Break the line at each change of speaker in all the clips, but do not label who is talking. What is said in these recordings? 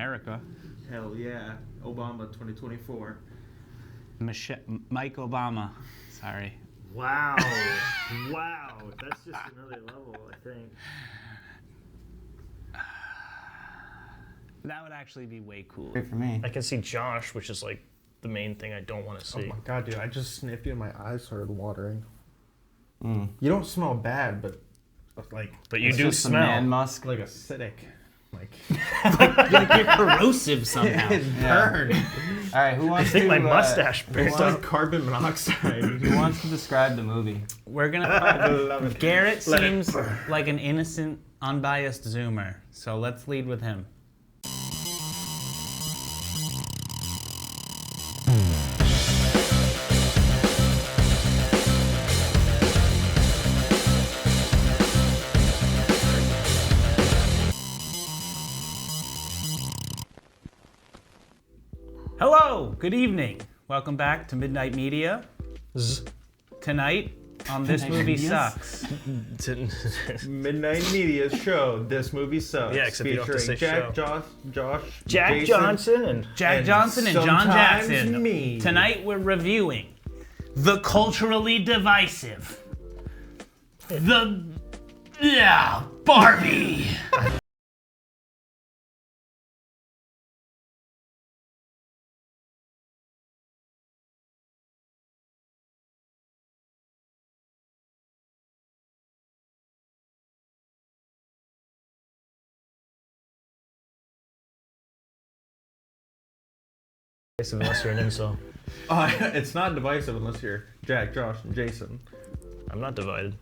America.
Hell yeah. Obama 2024.
Mike Obama. Sorry.
Wow. Wow. That's just another level, I think.
That would actually be way cool.
Great for me.
I can see Josh, which is like the main thing I don't want to see.
Oh my god, dude, I just sniffed you and my eyes started watering. You don't smell bad, but like...
But you
It's
do
just some
smell.
man musk.
like acidic. Like...
Like you're corrosive somehow.
It's burned.
All right, who
I
wants
think
to?
my mustache burnt
It's
up.
like carbon monoxide.
Who wants to describe the movie?
We're gonna.
love it.
Garrett seems like an innocent, unbiased Zoomer, so let's lead with him. Hello, good evening. Welcome back to Midnight Media. Tonight on This
Midnight
Movie
Medias?
Sucks.
Midnight Media show. This movie sucks.
Yeah, except you don't have to
featuring
say
Jack,
show.
Josh,
Jack
Jayson,
Johnson and
Jack
And
Johnson and John
sometimes
Jackson.
me.
Tonight we're reviewing the culturally divisive, Barbie.
unless you're an incel.
It's not divisive unless you're Jack, Josh, and Jason.
I'm not divided.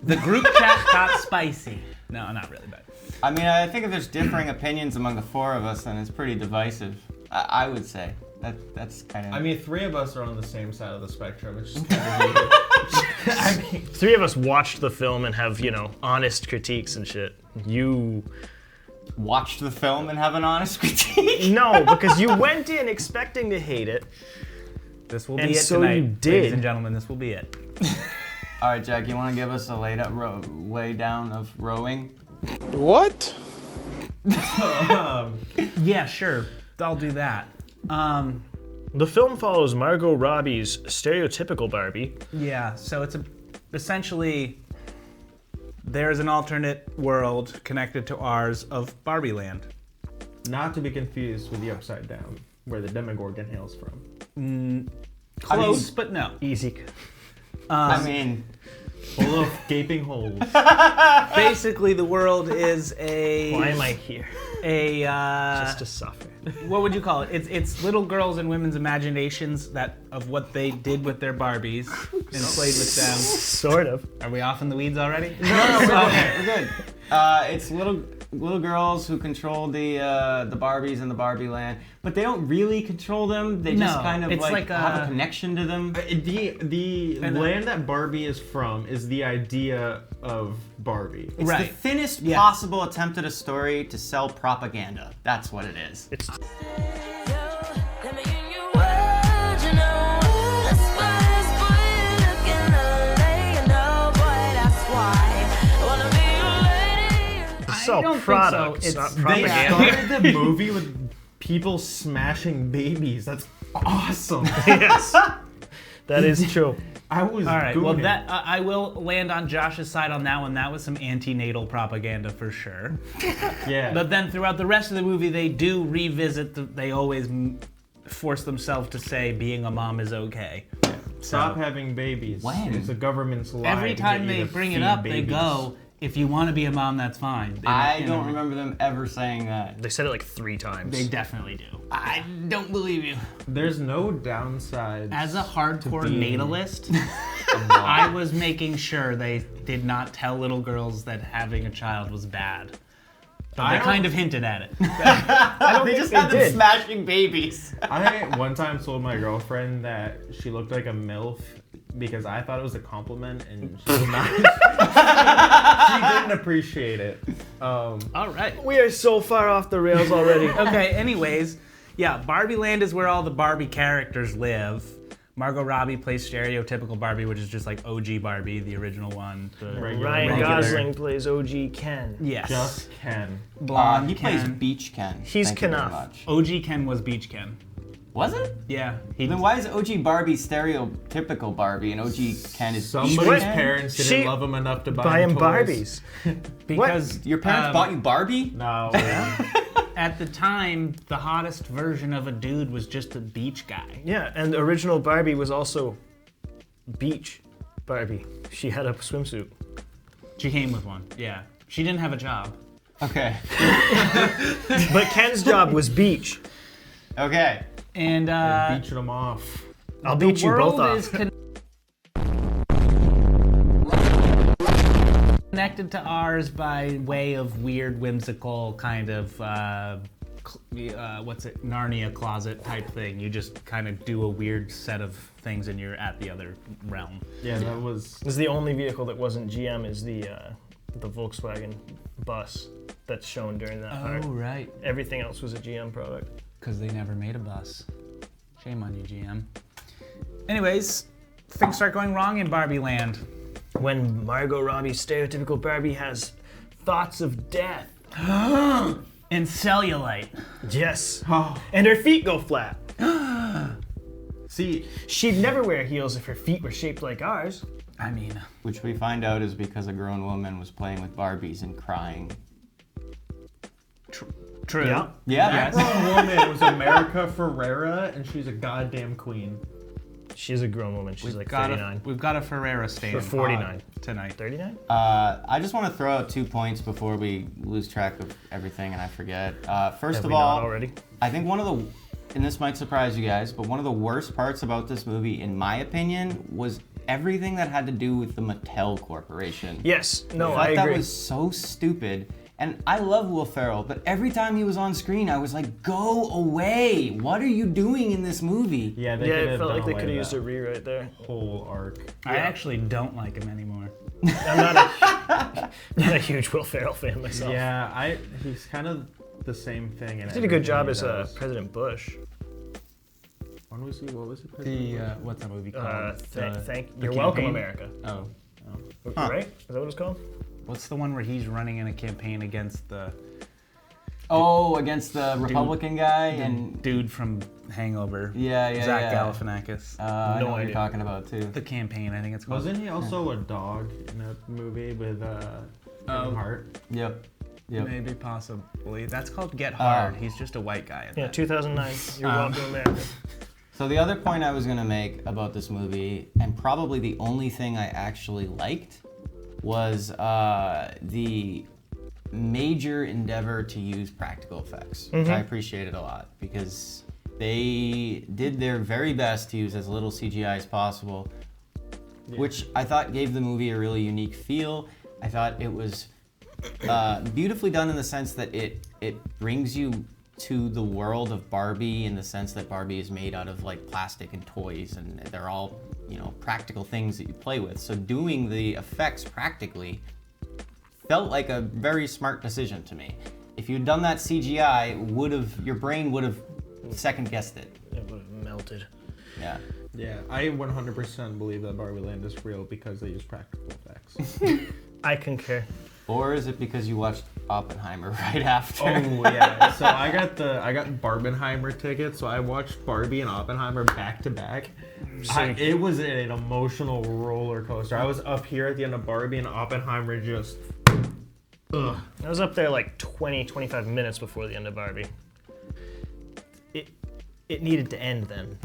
The group chat got spicy. No, not really, but
I mean, I think if there's differing opinions among the four of us, then it's pretty divisive. I would say that's kind of.
I mean, three of us are on the same side of the spectrum. It's just kind of weird. I mean,
Three of us watched the film and have, honest critiques and shit. You...
watched the film and have an honest critique.
No, because you went in expecting to hate it.
this will be
And
it
so
tonight,
you did.
ladies and gentlemen. This will be it.
All right, Jack, you want to give us a lay down of rowing?
What?
Yeah, sure. I'll do that.
The film follows Margot Robbie's stereotypical Barbie.
Yeah, so it's essentially there's an alternate world connected to ours of Barbie Land.
not to be confused with the Upside Down, where the Demogorgon hails from.
Close, but no.
Easy.
I mean,
Full of gaping holes.
Basically, the world is a
Why am I here?
Just
to suffer.
What would you call it? It's little girls and women's imaginations of what they did with their Barbies and played with them.
Sort of.
Are we off in the weeds already?
no, we're good. It's little girls who control the Barbies in the Barbie land, but they don't really control them. They just
No,
kind of
it's like
have a connection to them.
The land that Barbie is from is the idea of Barbie.
It's
Right.
the thinnest
Yeah.
possible attempt at a story to sell propaganda. That's what it is.
It's sell
don't think
product.
so.
It's not
It's-
They
propaganda.
started the movie with people smashing babies. That's awesome.
Yes. That is true.
I was
All right. Well,
gooning.
that I will land on Josh's side on that one. That was some antenatal propaganda for sure.
Yeah.
But then throughout the rest of the movie, they do revisit. They always force themselves to say being a mom is okay.
Stop having babies.
When?
It's a government's lie.
Every
to
time
get you
they
to
bring it
feed
up, they
babies.
go, "If you want to be a mom, that's fine." They
I
you
don't
know,
remember them ever saying that.
They said it like 3 times.
They definitely do. I don't believe you.
There's no downside.
As a hardcore
being
natalist, I was making sure they did not tell little girls that having a child was bad. But
I
they
don't-
kind of hinted at it.
They just had them smashing babies.
I one time told my girlfriend that she looked like a MILF because I thought it was a compliment and she was not. She didn't appreciate it.
All right.
We are so far off the rails already.
Okay, anyways, yeah, Barbie Land is where all the Barbie characters live. Margot Robbie plays stereotypical Barbie, which is just like OG Barbie, the original one. The
Ryan Gosling plays OG Ken.
Yes.
Just Ken.
Blonde
He plays
Ken.
Beach Ken.
He's
Thank you very
Kenough.
much.
OG Ken was Beach Ken.
Was it?
Yeah.
Then why is OG Barbie stereotypical Barbie and OG Ken is Beach
Somebody's
Ken?
parents didn't
She-
love him enough to
Buy him
toys.
Barbies.
Because
Your parents bought you Barbie?
No.
at the time, the hottest version of a dude was just a beach guy.
Yeah, and the original Barbie was also Beach Barbie. She had a swimsuit.
She came with one. Yeah. She didn't have a job.
Okay.
But Ken's job was Beach.
Okay.
And
Beaching them off.
I'll beat you both
world is
off.
connected to ours by way of weird, whimsical kind of what's it, Narnia closet type thing. You just kind of do a weird set of things and you're at the other realm.
Yeah, that was.
This is the only vehicle that wasn't GM is the Volkswagen bus that's shown during that part.
Right.
Everything else was a GM product.
Because they never made a bus. Shame on you, GM. Anyways, things start going wrong in Barbie Land.
When Margot Robbie's stereotypical Barbie has thoughts of death.
And cellulite.
Yes.
Oh.
And her feet go flat.
See,
She'd never wear heels if her feet were shaped like ours.
I mean,
Which we find out is because a grown woman was playing with Barbies and crying.
true.
Yeah.
Yeah.
that grown woman was America Ferrera, and she's a goddamn queen.
She's a grown woman. She's like 39.
We've got a Ferrera stand.
Or 49.
Tonight.
39?
I just want to throw out 2 points before we lose track of everything and I forget. First
Have
of
we
all,
not already?
I think one of the, and this might surprise you guys, but one of the worst parts about this movie, in my opinion, was everything that had to do with the Mattel Corporation.
Yes. No,
I
I
thought
agree.
that was so stupid. And I love Will Ferrell, but every time he was on screen, I was like, go away. What are you doing in this movie?
Yeah, they
Yeah,
could
it
have
felt
done
like they
away
could have
with
used a rewrite there.
that whole arc.
I actually don't like him anymore.
I'm not a huge Will Ferrell fan myself.
Yeah, he's kind of the same thing.
He did a good job as President Bush.
When was he? What was it?
What's that movie called?
You're welcome, America.
Oh.
Right? Is that what it's called?
What's the one where he's running in a campaign against the
Oh, against the Republican guy and
dude from Hangover?
yeah,
Zach
yeah.
Galifianakis.
I know
No
what you're
idea.
talking about too.
The campaign, I think it's called.
Wasn't he also a dog in a movie with Kevin Hart?
Yep.
Maybe, possibly. That's called Get Hard. He's just a white guy.
Yeah, 2009. You're welcome, America.
So the other point I was gonna make about this movie, and probably the only thing I actually liked, was the major endeavor to use practical effects, which I appreciated a lot because they did their very best to use as little CGI as possible, which I thought gave the movie a really unique feel. I thought it was beautifully done in the sense that it brings you to the world of Barbie in the sense that Barbie is made out of like plastic and toys and they're all, practical things that you play with. So doing the effects practically felt like a very smart decision to me. If you'd done that CGI, your brain would have second guessed it.
It would have melted.
Yeah.
Yeah, I 100% believe that Barbie Land is real because they use practical effects.
I concur.
Or is it because you watched Oppenheimer right after?
Oh yeah, so I got Barbenheimer tickets, so I watched Barbie and Oppenheimer back to back. It was an emotional roller coaster. I was up here at the end of Barbie and Oppenheimer just. Ugh.
I was up there like 25 minutes before the end of Barbie. It needed to end then.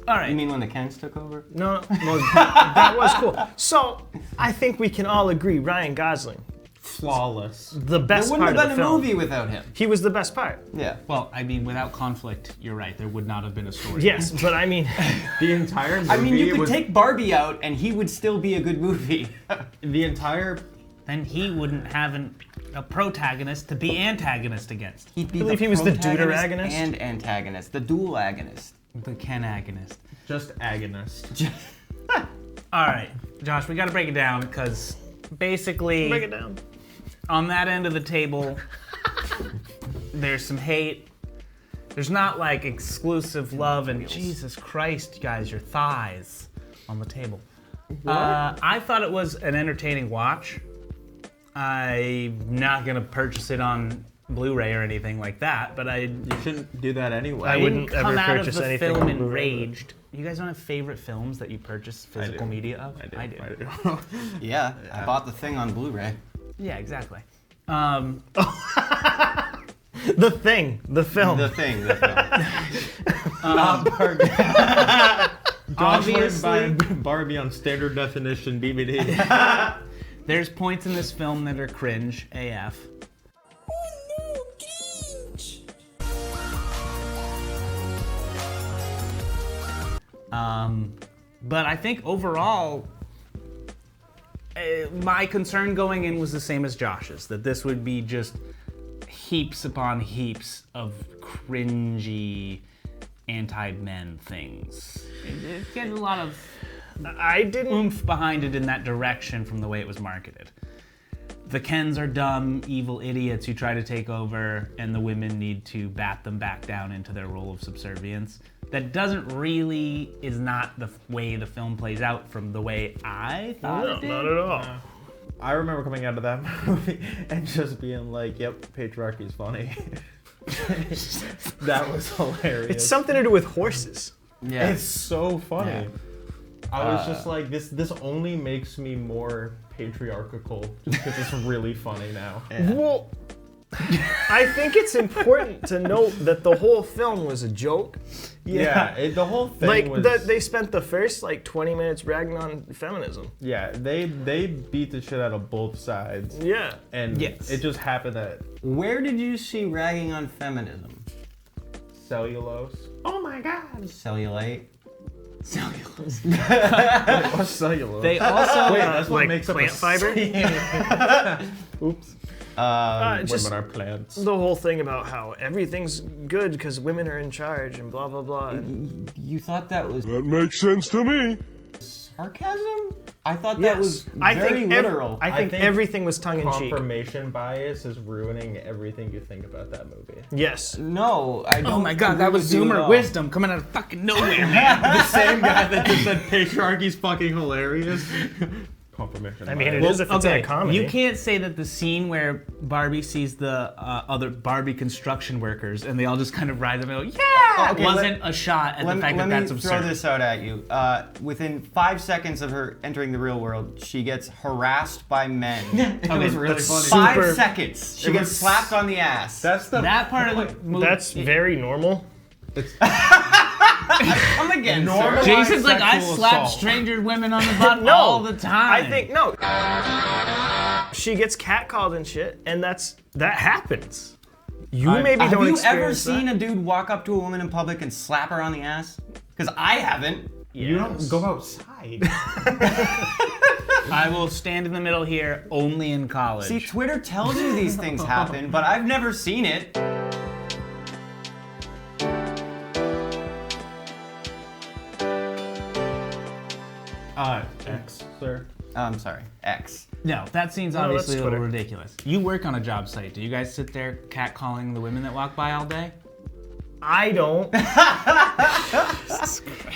All right.
You mean when the Kens took over?
No, that was cool. So, I think we can all agree Ryan Gosling,
Flawless.
the best
There wouldn't
part
have
of
been
the
a
film.
movie without him.
He was the best part.
Yeah.
Well, I mean, without conflict, you're right. There would not have been a story.
Yes, but I mean,
The entire movie
I mean, you could
was
take Barbie out and he would still be a good movie.
the entire.
Then he wouldn't have a protagonist to be antagonist against.
He'd be
believe
the
he was the
protagonist
deuteragonist?
and antagonist, the dual agonist.
The Ken agonist.
Just agonist.
All right, Josh, we got to break it down because basically,
break it down.
on that end of the table, there's some hate, There's not like exclusive love and Jesus Christ, guys, your thighs on the table. I thought it was an entertaining watch. I'm not gonna purchase it on Blu-ray or anything like that, but
You shouldn't do that anyway.
I wouldn't
come
ever
out of
purchase
the
anything
film
on Blu-ray.
enraged. You guys don't have favorite films that you purchase physical media of?
I do.
Yeah, I bought the thing on Blu-ray.
Yeah, exactly.
The Thing, the film.
The thing.
Not Barbie. Josh went
Obviously.
and buy Barbie on standard definition DVD.
There's points in this film that are cringe AF. But I think overall, my concern going in was the same as Josh's, that this would be just heaps upon heaps of cringy anti-men things. It's getting a lot of
I didn't.
oomph behind it in that direction from the way it was marketed. The Kens are dumb, evil idiots who try to take over, and the women need to bat them back down into their role of subservience. That is not the way the film plays out from the way I thought
No,
it did.
not at all.
I remember coming out of that movie and just being like, yep, patriarchy's funny. That was hilarious.
It's something to do with horses.
Yeah.
It's so funny.
Yeah.
I was just like, this only makes me more patriarchal just because it's really funny now.
Well, I think it's important to note that the whole film was a joke.
The whole thing
Like
was...
they spent the first 20 minutes bragging on feminism.
Yeah, they beat the shit out of both sides.
Yeah.
And
Yes.
it just happened that
Where did you see ragging on feminism?
cellulose. Oh my god.
Cellulite?
Cellulose.
What's cellulose?
They also
Wait, that's what
like
makes
plant
up a
fiber.
Oops.
Just
Women are plants.
the whole thing about how everything's good because women are in charge and blah blah blah. And
You thought that was
That makes sense to me.
sarcasm? I thought that was
I
very
think
literal.
I think
think
everything was tongue in cheek.
Confirmation bias is ruining everything you think about that movie.
Yes.
No, I don't.
Oh my god,
agree
that was
with you at
Zoomer
all.
wisdom coming out of fucking nowhere, man.
The same guy that just said patriarchy's fucking hilarious. Confirmation
I mean, it
bias.
is if it's in a comedy.
You can't say that the scene where Barbie sees the other Barbie construction workers and they all just kind of rise up and go, yeah,
Okay,
wasn't a shot at the fact that that's
me
absurd.
throw this out at you. Within 5 seconds of her entering the real world, she gets harassed by men.
It was really
that's
funny.
super-
5 seconds. She gets slapped on the ass.
That's the
That part of the movie.
That's very normal.
Come again,
Normal-
sir.
Jason's like, I
sexual
slap
assault.
stranger women on the butt
No,
all the time.
I think no. She gets catcalled and shit, and that happens. You maybe
Have
don't
you
experience
ever seen
that.
a dude walk up to a woman in public and slap her on the ass? Because I haven't.
You don't go outside.
I will stand in the middle here only in college.
See, Twitter tells you these things happen, but I've never seen it.
X, sir.
I'm sorry, X.
No, that scene's
No,
obviously a
that's
little
Twitter.
ridiculous. You work on a job site. Do you guys sit there catcalling the women that walk by all day?
I don't.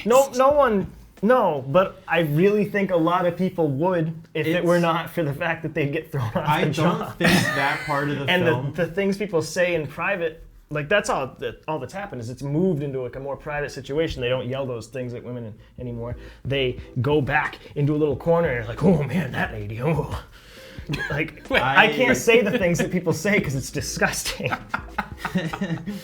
No one. No, but I really think a lot of people would if it were not for the fact that they'd get thrown off
I
the
don't
job.
think that part of the
And
film.
the things people say in private, like that's all that's happened is it's moved into like a more private situation. They don't yell those things at women anymore. They go back into a little corner and like, oh man, that lady, oh. Like, I can't say the things that people say because it's disgusting.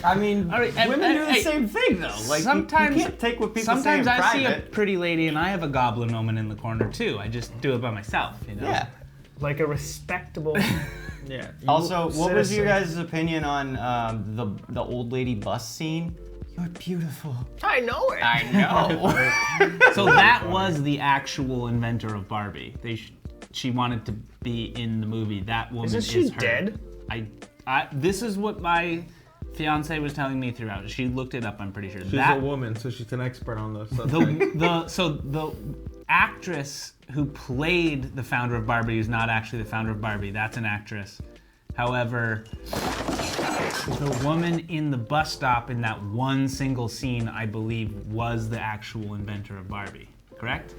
I mean,
All right,
women do the
hey,
same thing though. Like,
sometimes
you can't take what people say in
Sometimes I see a
private.
pretty lady and I have a goblin moment in the corner too. I just do it by myself, you know?
Yeah.
Like a respectable.
Yeah.
Also, what was your
Citizen.
guys' opinion on the old lady bus scene? You're beautiful.
I know it.
I know.
So that was the actual inventor of Barbie. She wanted to be in the movie. That woman
Isn't she
is her.
dead?
This is what my fiance was telling me throughout. She looked it up. I'm pretty sure.
She's a woman, so she's an expert on the subject.
the actress who played the founder of Barbie is not actually the founder of Barbie. That's an actress. However, The woman in the bus stop in that one single scene, I believe, was the actual inventor of Barbie, correct?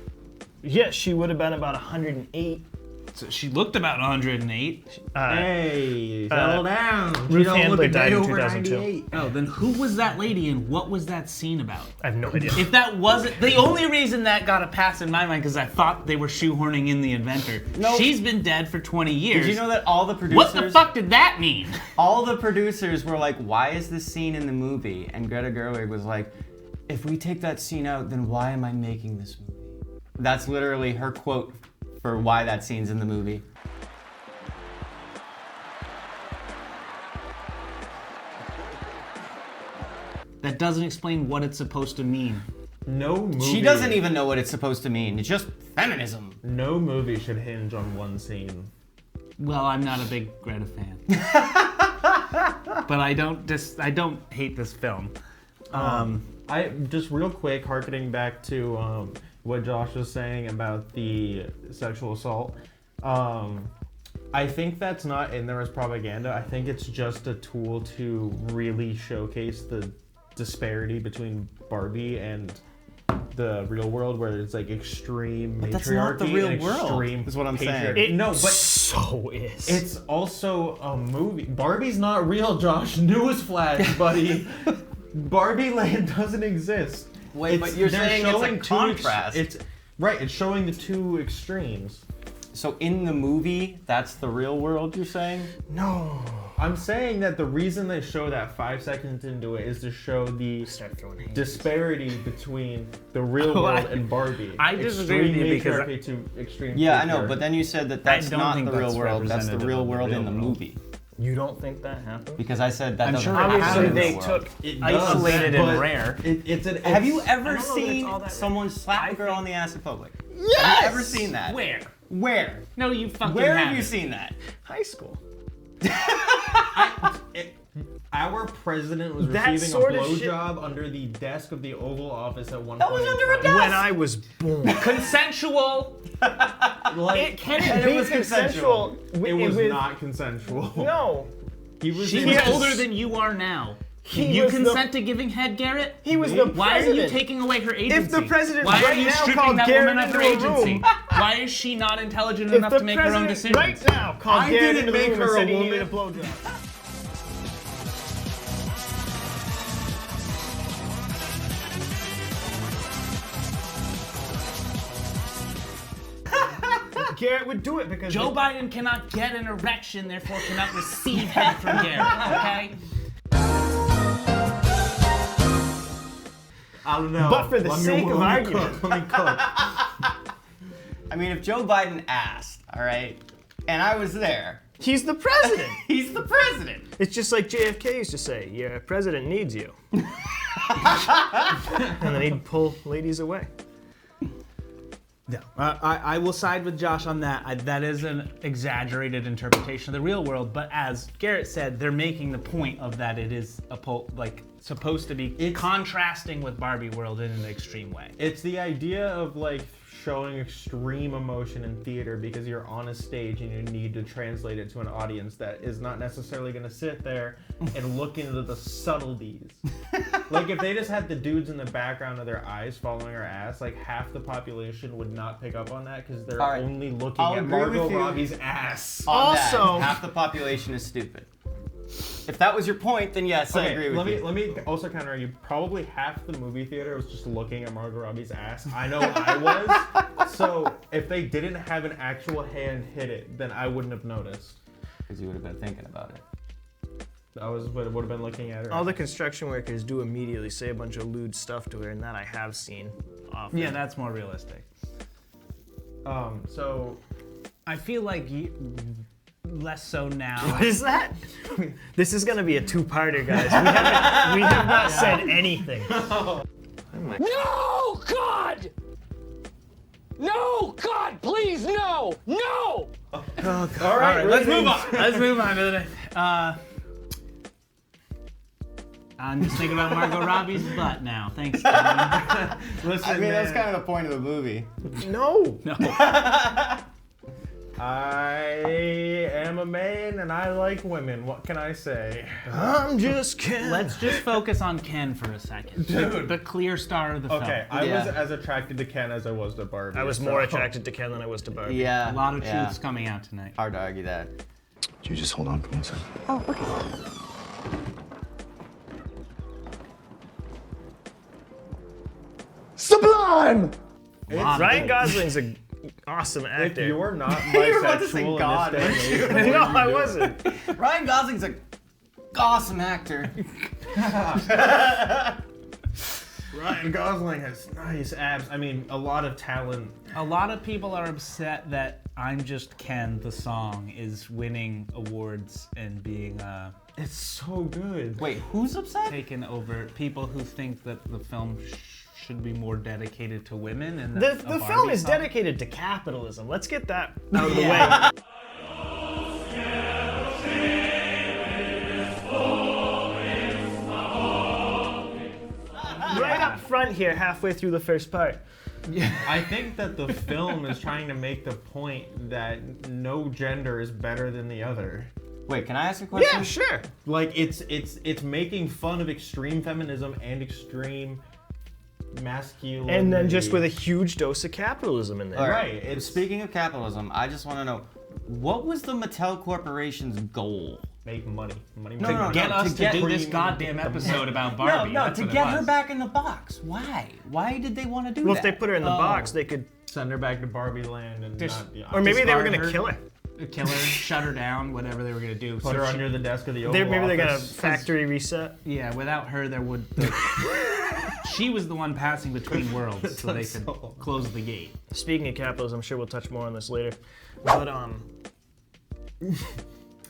Yes, she would have been about 108.
So she looked about 108.
Hey, settle down.
Ruth
You don't
Handler
look a
died
day
in
over
2002.
98.
Oh, then who was that lady and what was that scene about?
I have no idea.
If that wasn't the only reason that got a pass in my mind, because I thought they were shoehorning in the inventor.
No.
She's been dead for 20 years.
Did you know that all the producers?
What the fuck did that mean?
All the producers were like, "Why is this scene in the movie?" And Greta Gerwig was like, "If we take that scene out, then why am I making this movie?" That's literally her quote for why that scene's in the movie.
That doesn't explain what it's supposed to mean.
No movie.
She doesn't even know what it's supposed to mean. It's just feminism.
No movie should hinge on one scene.
Well, I'm not a big Greta fan. But I don't hate this film.
I just real quick, harkening back to what Josh was saying about the sexual assault. I think that's not in there as propaganda. I think it's just a tool to really showcase the disparity between Barbie and the real world, where it's like extreme matriarchy.
That's not the real
and
world,
extreme
is what I'm
patriarchy.
saying.
No, but
so is.
it's also a movie. Barbie's not real, Josh. Newsflash, buddy. Barbie Land doesn't exist.
Wait, but you're
they're
saying it's a
showing
contrast.
It's right. It's showing the two extremes.
So in the movie, that's the real world, you're saying?
No.
I'm saying that the reason they show that 5 seconds into it is to show the
Start throwing hands.
disparity between the real world and Barbie.
I disagree with you because
matriarchy to extreme.
Yeah, I know,
patriarchy.
but then you said that that's
don't
not
think
the real
that's
world. That's the
representative
real
of the
world
real
in the
world.
movie.
You don't think that happened?
Because I said that
I'm
doesn't
sure
happen
Obviously,
in the
they
real world.
took
It does,
isolated
but
and rare.
It's an.
Have you
I
ever
don't know that it's
seen
all that
someone
rare.
slap a girl on the ass in public?
Yes!
Have you ever seen that?
Where?
Where?
No, you fucking
Where have
haven't.
you seen that?
High school.
Our president was
That
receiving a
sort of shit-
blowjob under the desk of the Oval Office at one
That
point.
was
in
under a
time.
desk.
When I was born.
Consensual.
Like,
Can
And
it
it
be
was
consensual?
it was
with-
not consensual.
No.
He was.
She's
Yes.
older than you are now.
He
Can you
was the-
consent to giving head, Garrett?
He was the
Why are you
president.
taking away her agency?
If the president
Why are
right
you
now
stripping
called
that
Garrett
woman of her
into a
agency?
room-
Why is she not intelligent
If
enough
the
to make her own
president
decisions?
right now called
I
Garrett
didn't
into the
make
room
her
and
a
said he
woman.
needed a blowjob. Garrett would do it because
Joe Biden cannot get an erection, therefore cannot receive head from Garrett, okay?
I don't know.
But for the
Let me-
sake of
let me
argument.
cook, let me cook.
I mean, if Joe Biden asked, all right, and I was there,
he's the president.
he's the president.
It's just like JFK used to say, your president needs you. And then he'd pull ladies away.
No, I will side with Josh on that. That is an exaggerated interpretation of the real world, but as Garrett said, they're making the point of that it is supposed to be contrasting with Barbie world in an extreme way.
It's the idea of like showing extreme emotion in theater because you're on a stage and you need to translate it to an audience that is not necessarily going to sit there and look into the subtleties. Like if they just had the dudes in the background of their eyes following her ass, like half the population would not pick up on that because they're
All right.
only looking
I'll
at
agree with
Margot
you.
Robbie's ass.
On that,
Also-
half the population is stupid. If that was your point, then yes, I agree with you.
Let me also counter argue. Probably half the movie theater was just looking at Margot Robbie's ass. I know I was. So if they didn't have an actual hand hit it, then I wouldn't have noticed.
Because you would have been thinking about it.
I would have been looking at her.
All the construction workers do immediately say a bunch of lewd stuff to her, and that I have seen often.
Yeah, that's more realistic.
So
I feel like less so now.
What is that? This is gonna be a two-parter, guys. We have not said anything.
No, God! No, God, please, no! No!
all right,
Let's move on. Let's move on to the next. I'm just thinking about Margot Robbie's butt now. Thanks, Kevin.
Listen,
I mean, that's
man.
kind of the point of the movie.
No.
No.
I am a man and I like women. What can I say?
I'm just kidding.
Let's just focus on Ken for a second.
Dude.
The clear star of the film.
Okay, I
Yeah.
was as attracted to Ken as I was to Barbie.
I was more attracted to Ken than I was to Barbie.
Yeah.
A lot of
yeah.
truths coming out tonight.
Hard to argue that.
You just hold on for 1 second.
Oh, okay.
Sublime!
Ryan Gosling's an awesome
If
actor.
you're not
were about to say
bisexual
God,
in this day and age,
No, I wasn't.
Ryan Gosling's a awesome actor.
Ryan Gosling has nice abs. I mean, a lot of talent.
A lot of people are upset that I'm Just Ken, the song, is winning awards and being
It's so good.
Wait, who's upset?
taken over. People who think that the film should be more dedicated to women. And
The
that a
film
Barbie
is
song-
dedicated to capitalism. Let's get that out of the way. Right up front here, halfway through the first part.
I think that the film is trying to make the point that no gender is better than the other.
Wait, can I ask a question?
Yeah, sure.
Like it's making fun of extreme feminism and extreme masculinity.
And then just with a huge dose of capitalism in there.
All
Right,
right.
it's-
Speaking of capitalism, I just want to know, what was the Mattel Corporation's goal?
make money.
No,
Get us
to
to
get
do this
Cream-
goddamn episode about Barbie.
No,
That's
to
what it
get her
was.
back in the box. Why? Why did they want to do
Well,
that?
if they put her in the box, they could.
Send her back to Barbie Land and
Just-
not. Yeah,
Or maybe they were
Discard
gonna
her.
kill her.
Kill her, shut her down, whatever they were gonna do.
put
So
her
she-
under the desk of the Oval
Maybe they're gonna
Office.
factory reset.
Yeah, without her, there would. She was the one passing between worlds, so they could close the gate.
Speaking of capitalism, I'm sure we'll touch more on this later. But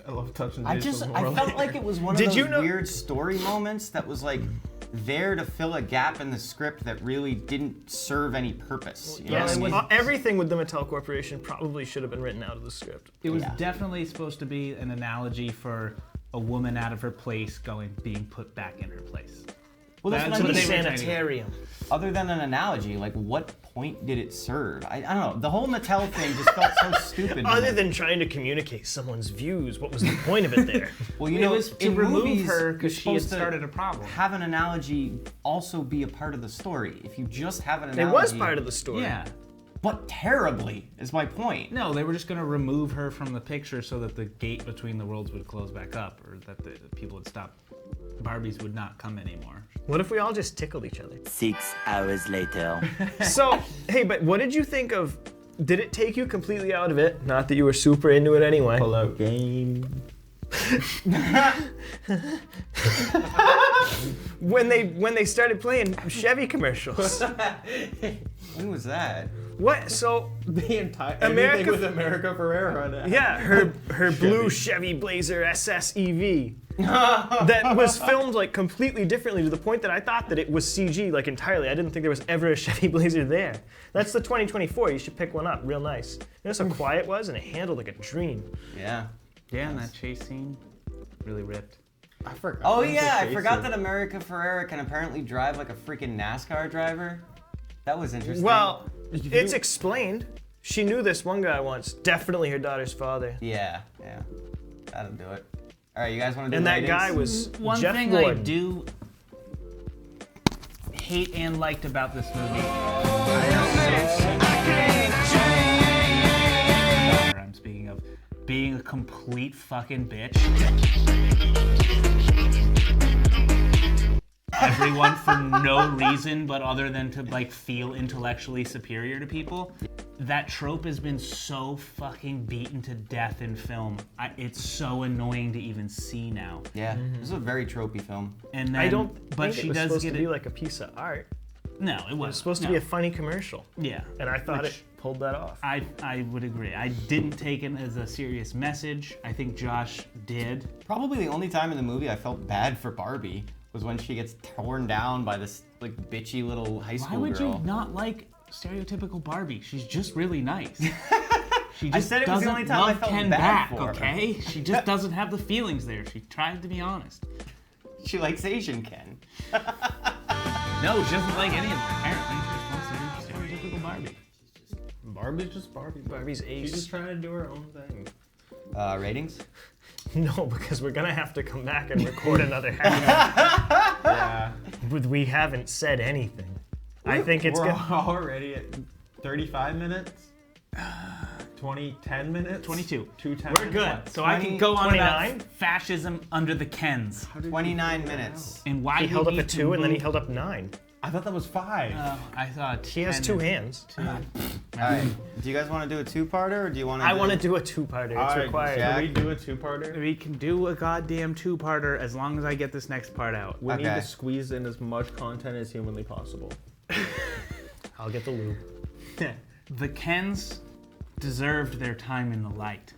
I love touching
I
base with
I
moral.
felt like it was one of
Did
those
you know-
weird story moments that was like there to fill a gap in the script that really didn't serve any purpose. You know
Yes,
what I mean?
everything with the Mattel Corporation probably should have been written out of the script.
It was
Yeah.
definitely supposed to be an analogy for a woman out of her place being put back in her place.
Well, that's
That's
what I
what
mean.
they were trying to do.
Sanitarium.
Other than an analogy, like what point did it serve? I don't know. The whole Mattel thing just felt so stupid. to
Other
me.
than trying to communicate someo's views, what was the point of it there?
well, you
It
know,
was to
in
remove
movies,
her because
you're
she had
supposed to
started a problem.
Have an analogy also be a part of the story. If you just have an
It
analogy,
was part of the story.
Yeah.
but terribly is my point.
No, they were just gonna remove her from the picture so that the gate between the worlds would close back up, or that the people would stop. Barbies would not come anymore.
What if we all just tickled each other?
6 hours later.
So, hey, but what did you think of? Did it take you completely out of it? Not that you were super into it anyway.
Pull out game.
When they started playing Chevy commercials.
When was that?
What? So
The entire
America-
everything with America Ferrera on it.
yeah, her blue Chevy Blazer SS EV that was filmed like completely differently to the point that I thought that it was CG like entirely. I didn't think there was ever a Chevy Blazer there. That's the 2024. You should pick one up. Real nice. You know how quiet it was, and it handled like a dream.
Yeah.
Yeah, and that chase scene really ripped.
I forgot.
Oh
What was
yeah,
the
I forgot
chase
that America Ferrera can apparently drive like a freaking NASCAR driver. That was interesting.
Well, it's explained. She knew this one guy once. Definitely her daughter's father.
yeah, that'll do it. All right, you guys want to do
And that
ratings?
guy was
One
Jeff
thing
Gordon.
I do hate and liked about this movie. I'm speaking of being a complete fucking bitch. Everyone for no reason but other than to like feel intellectually superior to people. That trope has been so fucking beaten to death in film. It's so annoying to even see now.
Yeah, this is a very tropey film.
And then,
I don't
but
think
she
it was
does
supposed
get
to be
it.
like a piece of art.
No, it wasn't.
It was supposed to
No.
be a funny commercial.
Yeah.
And I thought
Which-
it pulled that off.
I would agree. I didn't take it as a serious message. I think Josh did.
Probably the only time in the movie I felt bad for Barbie was when she gets torn down by this like bitchy little high
Why
school
would
girl.
you not like stereotypical Barbie? She's just really nice. She just
said it was the
doesn't
only time I
love
felt
Ken
bad
back,
for her.
okay? She just doesn't have the feelings there. She tried to be honest.
She likes Asian Ken.
No, she doesn't like any of them, apparently. She just wants to be stereotypical Barbie.
Barbie's just Barbie.
Barbie's
She's
ace.
just trying to do her own thing.
Ratings?
No, because we're gonna have to come back and record another half.
Yeah.
But we haven't said anything. I think it's
We're
good.
already at 35 minutes. 10 minutes.
22.
2:10.
We're good. So I can go on
29?
about fascism under the Kens
29 minutes.
and why
He held up a
need to
2 and then he
move-
held up 9.
I thought that was 5.
I thought
He has 2 hands.
All right. Do you guys want to do a two-parter, or do you want to?
I want to do a 2-parter. It's required.
Can we do a 2-parter?
We can do a goddamn 2-parter as long as I get this next part out.
We need
Okay.
to squeeze in as much content as humanly possible.
I'll get the lube.
The Kens deserved their time in the light.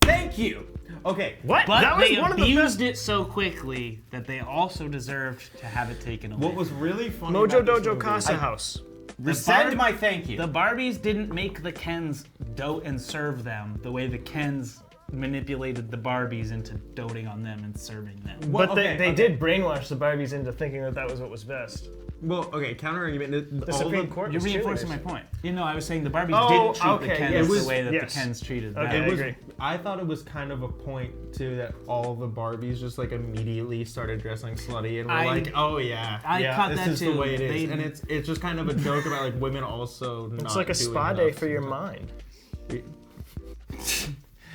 Thank you. Okay.
What?
But
that was
they
one of the
abused
best.
it so quickly that they also deserved to have it taken away.
What was really funny
Mojo
about this
Dojo
movie-
Casa House.
Rescind my thank you.
The Barbies didn't make the Kens dote and serve them the way the Kens manipulated the Barbies into doting on them and serving them.
Well,
But
okay,
they
okay.
did brainwash the Barbies into thinking that that was what was best.
Well, okay, counter argument.
The Supreme Court
You're
was
reinforcing
cheerleaders.
my point. You know, I was saying the Barbies
Oh,
didn't treat
okay,
the Kens
yes.
the way that
Yes.
the Kens treated them.
Okay, I
It was,
agree.
I thought it was kind of a point too that all the Barbies just like immediately started dressing slutty and were like, oh yeah,
I
yeah,
caught
this
that
is
too.
the way it is,
They-
and it's just kind of a joke about like women also not.
It's like a
doing
spa day
enough
for your
sometimes.
mind.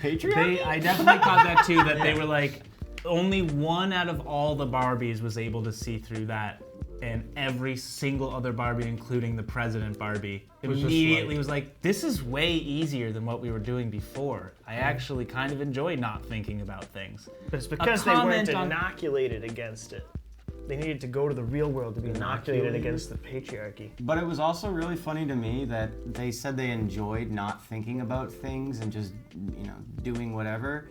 Patreon?
I definitely caught that too, that they were like, only one out of all the Barbies was able to see through that. And every single other Barbie, including the President Barbie,
Was just
immediately
like-
was like, this is way easier than what we were doing before. I actually kind of enjoy not thinking about things.
But it's because they weren't
comment on-
inoculated against it. They needed to go to the real world to be inoculated
Inoculated?
against the patriarchy.
But it was also really funny to me that they said they enjoyed not thinking about things and just, doing whatever,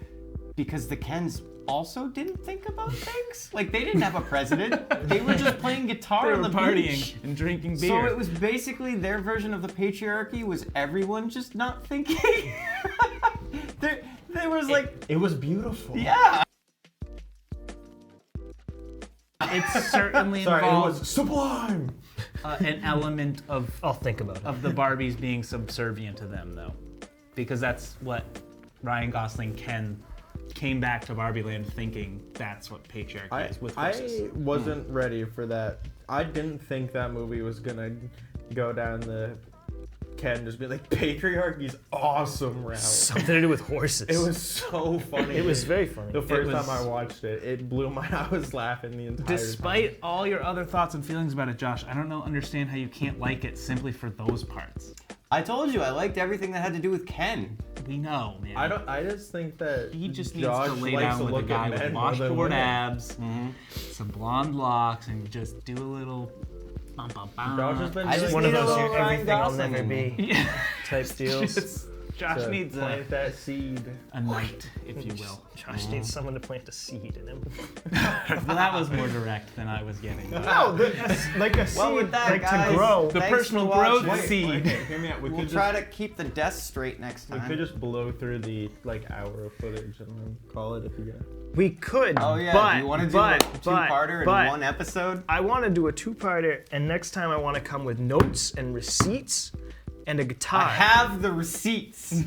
because the Kens also didn't think about things. Like, they didn't have a president. They were just playing guitar
They
on
were
the
partying
beach.
and drinking
So
beer.
it was basically their version of the patriarchy was everyone just not thinking. There was like,
It was beautiful.
yeah.
It certainly
Sorry, it
involves
was sublime.
an element of
I'll think about it.
the Barbies being subservient to them, though, because that's what Ryan Gosling came back to Barbie Land thinking that's what patriarchy is with horses.
I wasn't ready for that. I didn't think that movie was gonna go down the Ken just be like patriarchy's awesome route.
Something to do with horses.
It was so funny.
It was very funny.
The first
was-
time I watched it, it blew my. I was laughing the entire time.
Despite all your other thoughts and feelings about it, Josh, I don't understand how you can't like it simply for those parts.
I told you I liked everything that had to do with Ken.
We know, man.
I just think that
He just needs
Josh
to lay
likes
down
to
with a
look
guy
at
with
men more than
washboard
women.
abs, some blonde locks, and just do a little.
Josh has been
I just
doing
one of
need a
those
little Ryan
everything I'll
Gosling
never
in
be
me.
type deals.
Josh
to
needs
plant that seed.
a knight, if you will.
Josh needs someone to plant a seed in him.
Well, that was more direct than I was getting.
No, like a seed,
Well, with that,
like
guys,
to grow.
The
thanks
personal
for watching.
growth seed.
Okay, hear me out. We
We'll
could
try
just,
to keep the desk straight next
we
time.
could just blow through the hour of footage and then call it if you got.
We could,
Oh yeah,
but,
do you want to do
but,
a two-parter in
but,
one episode?
I want to do a 2-parter, and next time I want to come with notes and receipts and a guitar.
I have the receipts.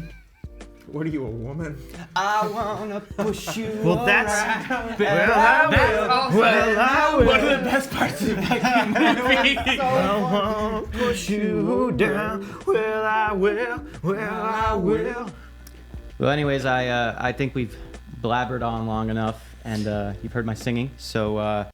What are you, a woman?
I wanna push you
Well, that's
around.
I will.
One of the best parts of the fucking movie.
I won't push you down. Well, I will. Well, I will.
Well, anyways, I think we've blabbered on long enough, and you've heard my singing, so